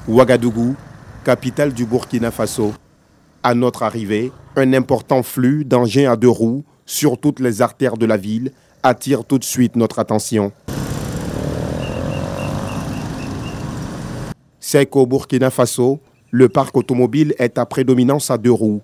Ouagadougou, capitale du Burkina Faso. À notre arrivée, un important flux d'engins à deux roues sur toutes les artères de la ville attire tout de suite notre attention. C'est qu'au Burkina Faso, le parc automobile est à prédominance à deux roues.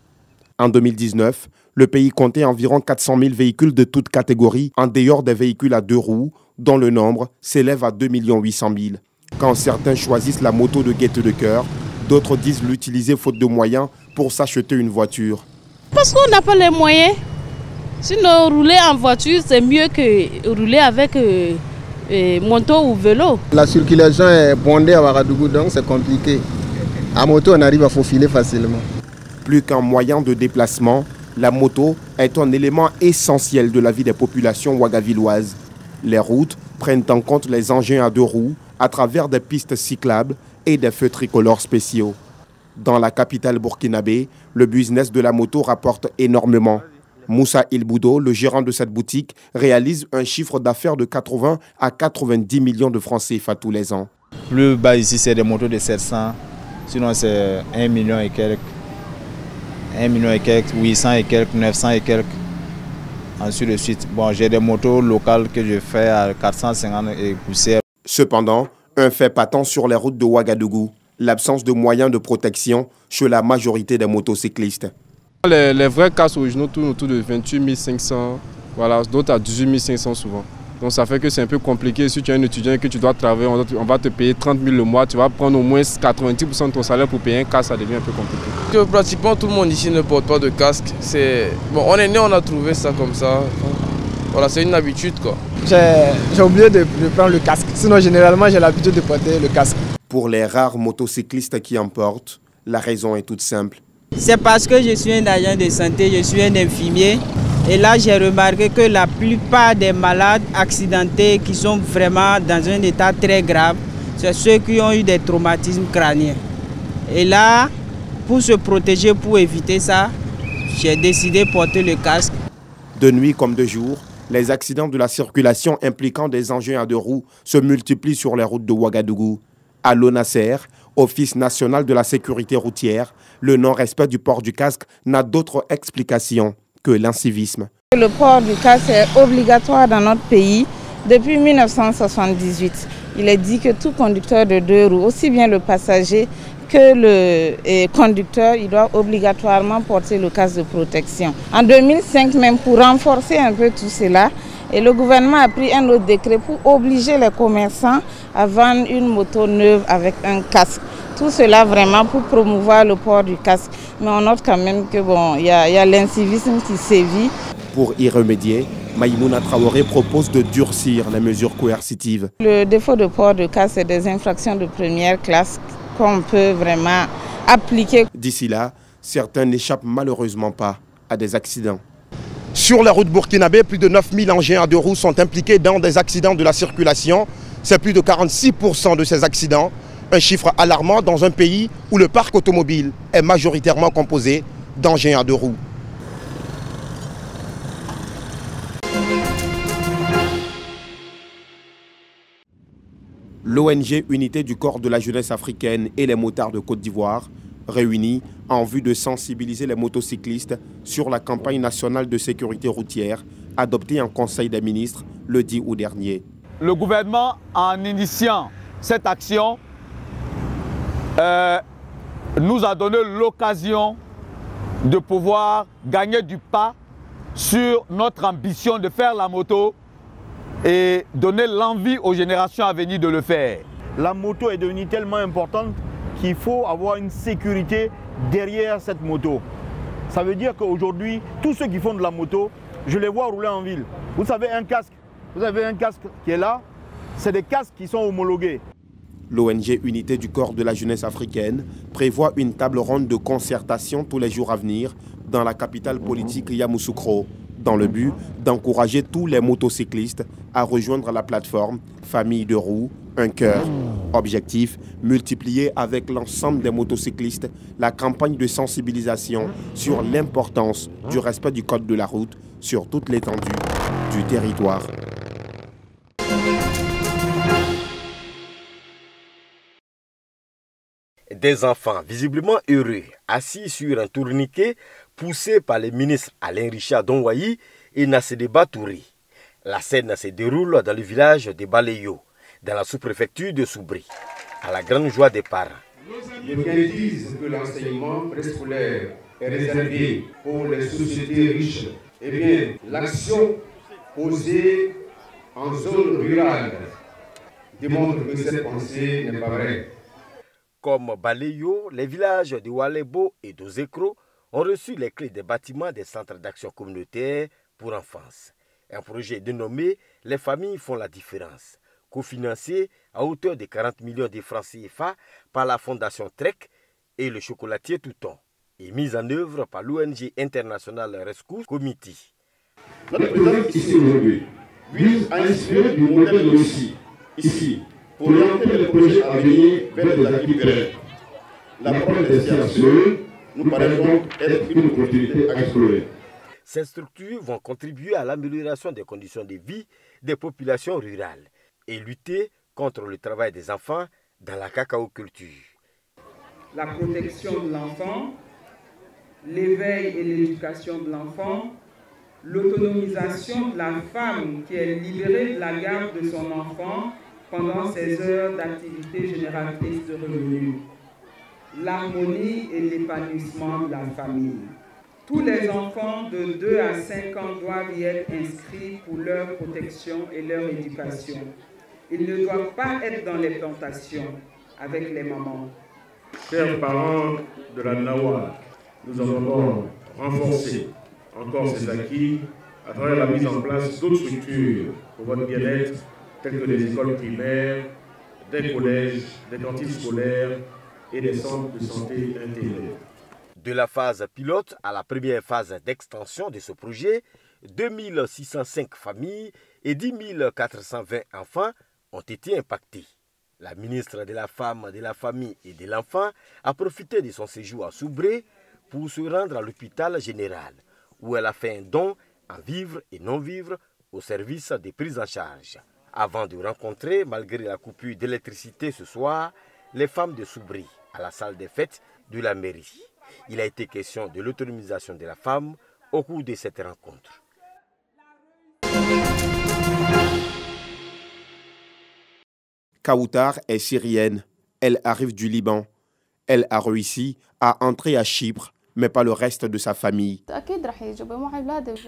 En 2019, le pays comptait environ 400 000 véhicules de toutes catégories en dehors des véhicules à deux roues, dont le nombre s'élève à 2 800 000. Quand certains choisissent la moto de gaieté de cœur, d'autres disent l'utiliser faute de moyens pour s'acheter une voiture. Parce qu'on n'a pas les moyens. Sinon, rouler en voiture, c'est mieux que rouler avec moto ou vélo. La circulation est bondée à Ouagadougou, donc c'est compliqué. À moto, on arrive à faufiler facilement. Plus qu'un moyen de déplacement, la moto est un élément essentiel de la vie des populations ouagavilloises. Les routes prennent en compte les engins à deux roues à travers des pistes cyclables et des feux tricolores spéciaux. Dans la capitale burkinabé, le business de la moto rapporte énormément. Moussa Ilboudo, le gérant de cette boutique, réalise un chiffre d'affaires de 80 à 90 millions de francs CFA tous les ans. Plus bas ici, c'est des motos de 700, sinon c'est 1 million et quelques. 1 million et quelques, 800 et quelques, 900 et quelques, ainsi de suite. Bon, j'ai des motos locales que je fais à 450 et poussière. Cependant, un fait patent sur les routes de Ouagadougou, l'absence de moyens de protection chez la majorité des motocyclistes. Les vrais casques originaux tournent autour de 28 500, voilà, d'autres à 18 500 souvent. Donc ça fait que c'est un peu compliqué. Si tu es un étudiant et que tu dois travailler, on va te payer 30 000 le mois, tu vas prendre au moins 90% de ton salaire pour payer un casque, ça devient un peu compliqué. Pratiquement tout le monde ici ne porte pas de casque. Bon, on est né, on a trouvé ça comme ça. Voilà, c'est une habitude quoi. J'ai oublié de prendre le casque, sinon généralement j'ai l'habitude de porter le casque. Pour les rares motocyclistes qui en portent, la raison est toute simple. C'est parce que je suis un agent de santé, je suis un infirmier. Et là, j'ai remarqué que la plupart des malades accidentés qui sont vraiment dans un état très grave, c'est ceux qui ont eu des traumatismes crâniens. Et là, pour se protéger, pour éviter ça, j'ai décidé de porter le casque. De nuit comme de jour, les accidents de la circulation impliquant des engins à deux roues se multiplient sur les routes de Ouagadougou. À l'ONASER, Office national de la sécurité routière, le non-respect du port du casque n'a d'autre explication que l'incivisme. Le port du casque est obligatoire dans notre pays depuis 1978. Il est dit que tout conducteur de deux roues, aussi bien le passager que le conducteur, il doit obligatoirement porter le casque de protection. En 2005 même, pour renforcer un peu tout cela, et le gouvernement a pris un autre décret pour obliger les commerçants à vendre une moto neuve avec un casque. Tout cela vraiment pour promouvoir le port du casque. Mais on note quand même que bon, y a l'incivisme qui sévit. Pour y remédier, Maïmouna Traoré propose de durcir les mesures coercitives. Le défaut de port de casque, c'est des infractions de première classe qu'on peut vraiment appliquer. D'ici là, certains n'échappent malheureusement pas à des accidents. Sur la route burkinabé, plus de 9000 engins à deux roues sont impliqués dans des accidents de la circulation. C'est plus de 46% de ces accidents. Un chiffre alarmant dans un pays où le parc automobile est majoritairement composé d'engins à deux roues. L'ONG Unité du corps de la jeunesse africaine et les motards de Côte d'Ivoire, réunis en vue de sensibiliser les motocyclistes sur la campagne nationale de sécurité routière adoptée en Conseil des ministres le 10 août dernier. Le gouvernement, en initiant cette action, nous a donné l'occasion de pouvoir gagner du pas sur notre ambition de faire la moto et donner l'envie aux générations à venir de le faire. La moto est devenue tellement importante qu'il faut avoir une sécurité derrière cette moto. Ça veut dire qu'aujourd'hui, tous ceux qui font de la moto, je les vois rouler en ville. Vous savez, vous avez un casque qui est là, c'est des casques qui sont homologués. L'ONG Unité du corps de la jeunesse africaine prévoit une table ronde de concertation tous les jours à venir dans la capitale politique Yamoussoukro, dans le but d'encourager tous les motocyclistes à rejoindre la plateforme Famille de roues, un cœur. Objectif, multiplier avec l'ensemble des motocyclistes la campagne de sensibilisation sur l'importance du respect du code de la route sur toute l'étendue du territoire. Des enfants visiblement heureux, assis sur un tourniquet, poussés par les ministres Alain Richard Donwayi et Nassedeba Touré. La scène se déroule dans le village de Balayo, dans la sous-préfecture de Soubri, à la grande joie des parents. Les gens disent que l'enseignement préscolaire est réservé pour les sociétés riches. Eh bien, l'action posée en zone rurale démontre que cette pensée n'est pas vraie. Comme Balayo, les villages de Walebo et d'Ozekro ont reçu les clés des bâtiments des centres d'action communautaire pour enfance. Un projet dénommé « Les familles font la différence », cofinancé à hauteur de 40 millions de francs CFA par la Fondation Trek et le chocolatier Touton, et mis en œuvre par l'ONG internationale Rescue Committee. Notre présence ici aujourd'hui vise à inspirer du modèle aussi ici pour orienter les projets à venir vers des acquis pérennes. L'approche des CSE nous paraît donc être une opportunité à explorer. Ces structures vont contribuer à l'amélioration des conditions de vie des populations rurales et lutter contre le travail des enfants dans la cacaoculture. La protection de l'enfant, l'éveil et l'éducation de l'enfant, l'autonomisation de la femme qui est libérée de la garde de son enfant pendant ses heures d'activité génératrice de revenus, l'harmonie et l'épanouissement de la famille. Tous les enfants de 2 à 5 ans doivent y être inscrits pour leur protection et leur éducation. Ils ne doivent pas être dans les plantations avec les mamans. Chers parents de la Nawa, nous avons renforcé encore ces acquis à travers la mise en place d'autres structures pour votre bien-être, telles que des écoles primaires, des collèges, des cantines scolaires et des centres de santé intégrés. De la phase pilote à la première phase d'extension de ce projet, 2605 familles et 10 420 enfants ont été impactés. La ministre de la Femme, de la Famille et de l'Enfant a profité de son séjour à Soubré pour se rendre à l'hôpital général, où elle a fait un don en vivres et non-vivres au service des prises en charge. Avant de rencontrer, malgré la coupure d'électricité ce soir, les femmes de Soubri à la salle des fêtes de la mairie. Il a été question de l'autonomisation de la femme au cours de cette rencontre. Kaoutar est syrienne. Elle arrive du Liban. Elle a réussi à entrer à Chypre, mais pas le reste de sa famille.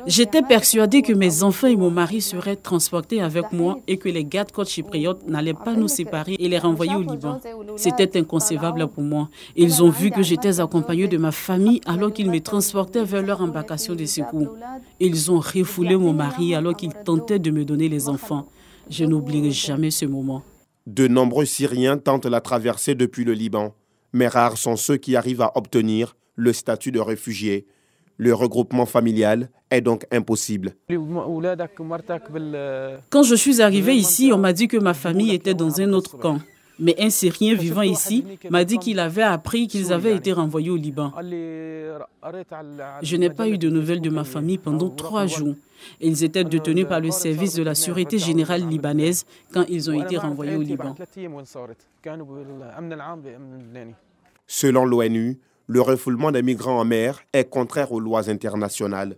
J'étais persuadée que mes enfants et mon mari seraient transportés avec moi et que les gardes-côtes chypriotes n'allaient pas nous séparer et les renvoyer au Liban. C'était inconcevable pour moi. Ils ont vu que j'étais accompagnée de ma famille alors qu'ils me transportaient vers leur embarcation de secours. Ils ont refoulé mon mari alors qu'ils tentaient de me donner les enfants. Je n'oublierai jamais ce moment. De nombreux Syriens tentent la traversée depuis le Liban, mais rares sont ceux qui arrivent à obtenir le statut de réfugié. Le regroupement familial est donc impossible. Quand je suis arrivée ici, on m'a dit que ma famille était dans un autre camp. Mais un Syrien vivant ici m'a dit qu'il avait appris qu'ils avaient été renvoyés au Liban. Je n'ai pas eu de nouvelles de ma famille pendant 3 jours. Ils étaient détenus par le service de la Sûreté générale libanaise quand ils ont été renvoyés au Liban. Selon l'ONU, le refoulement des migrants en mer est contraire aux lois internationales.